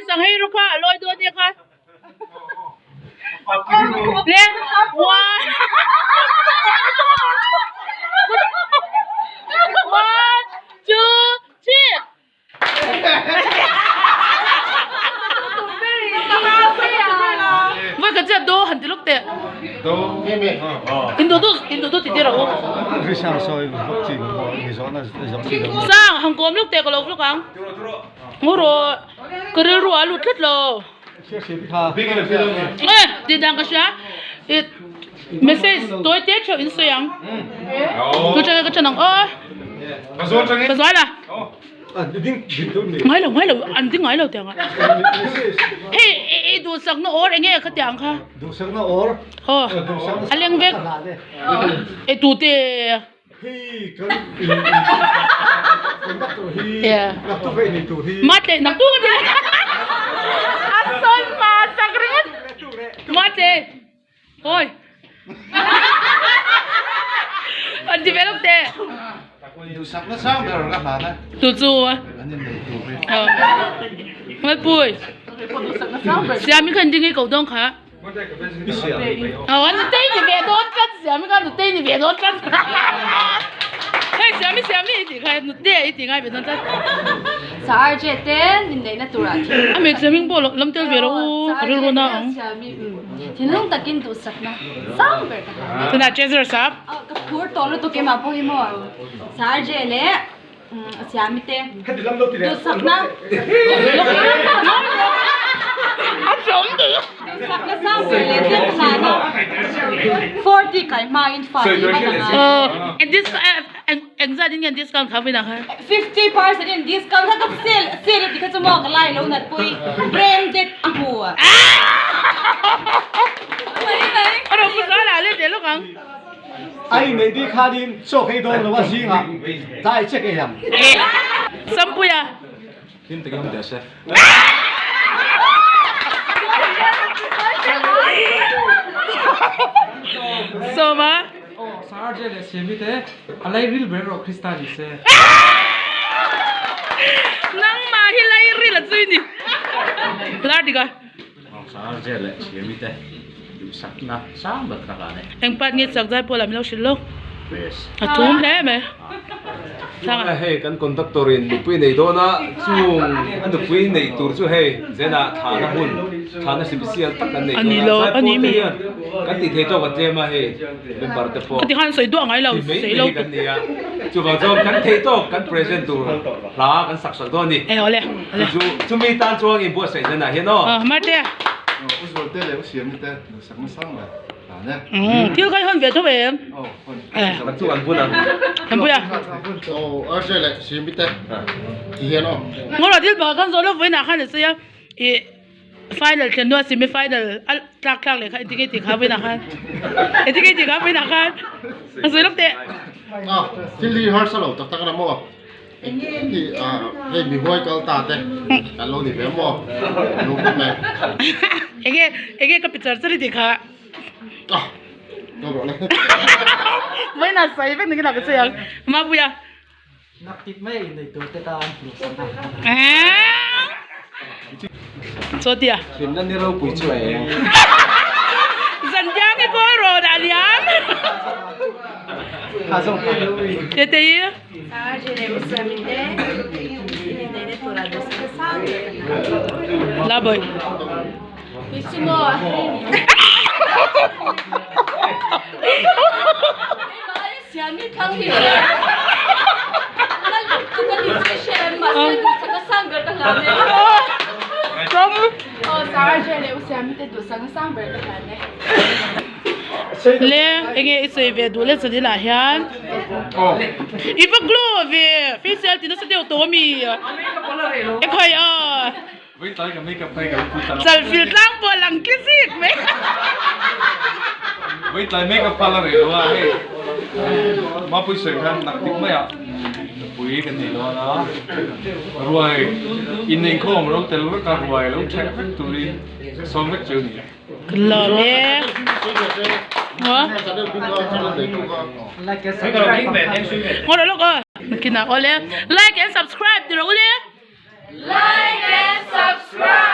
sang hay rồi cả lôi đua đi cả lên one two three vậy cái gì đó hẳn lúc đấy Indo thì đâu sang Hồng Kông lúc đấy có lúc không ngô rồi cái rùa lụt hết rồi đi đang cái gì message tôi tết cho Instagram cái chân nòng cái giỏi là ngay lâu anh tiếng ngay lâu tiếng à hey đồ sắc nó ổn anh nghe cái tiếng ha đồ sắc nó ổn anh lên về đồ tê mát đấy nặng tu cái gì asal mà sắc rít mát đấy thôi anh đi về lúc đấy đồ sắc nó sao bây giờ các bạn á đồ chú à mất bụi xem mấy con đi cái cầu đông khá anh tây thì về đốt cắt xem mấy con tây thì về đốt cắt hey xem mấy thì cái tây thì ngay về đốt cắt sao chứ tên nhìn đấy là tụi anh anh mấy xem mình bỏ lâm tiêu về đâu rồi luôn nào thì nó không takin đồ sắc na sao vậy thế nào chơi sao cái phur to là tụi cái mà bôi mò sao chứ lẽ xem mi tên đồ sắc na anh sống được đồ sắc na sao vậy lẽ tên là nó 40 cái mà in 5 and this anh gia đình nhận discount khá với nào hả 50% in discountถ้ากับsaleที่เขาจะมองกันไล่แล้วนั่นปุ้ย branded อ่ะหัวเราพูดอะไรเลยเดี๋ยวลูกอังanh này đi khai đi cho cái đồ là gì hả tại check cái làm sắm bùi à tin tự nhiên được chef so mà sao chứ là xem thế anh lấy real brand rồi Krista đi xe nang mà hi lai ri là gì nhỉ là đi coi sao chứ là xem thế đủ sắc na sao mà các bạn này anh bắt nghe sắc giải bộ làm lâu xin lúc à thốn thế mày sao à hey kan Kawndaktawr nupui nei do na chung an nupui neitur chu hey zena thana hun thana sibisial tak kan nei ani lo ani mi kan ti the to kan tema hey member te po ti han soi do ngai lo sei lo kan nia chu ba jom kan the to kan present tu la kan sak sak do ni e ole chu mi tan chuang in bo sei zena he no ma te rồi tên là xiêm tên sắc nó sang rồi thiếu cái hơn về thôi về kan chu an bun an em bùi à ở đây là xiêm tên thì hiện nó ngồi là thiếu bảo con số lúc với nào khai được chưa final chân đua semi final trắc lại khai ticket thì khá với nào khai ticket thì khá với nào khai rồi lúc đấy thì li har sao tập tắc làm mua thì cái bị hôi câu ta thế cả lô thì bé mua lô cái này cái picture thì khá đâu rồi với nào say với những cái nào cái gì mà bùi à nắp tít mấy này tụi ta số tiền sim nan ni ro pui chu ai dần dàng cái coi rồi đã liám khá giống thế thì sao chứ này một xem mình đấy nhìn đấy tụi anh đồ sắc sao là bởi biết chứ mò xem mi thằng hiểu tụi cái điều gì xem mà xem đồ sắc sang về cái làm này không sao chứ này một xem mi đồ sắc sang về cái làm này lẽ anh ấy sẽ về đủ lên sẽ đi lại hiền if a glow về facial thì nó sẽ đều tố mi em coi với tới cái makeup tay cái phụ selfie lang po lang kisik mấy với tới makeup pala rồi đó hey mà pui sợi khăn nặng tính mấy ạ pui cái gì đó đó rồi in hình khom rồi tên lúc cả rồi lúc check tụi xong hết chưa nhỉ lờ mẹ hả like subscribe ngồi đó lúc ơi mình kia nào like and subscribe được rồi like and subscribe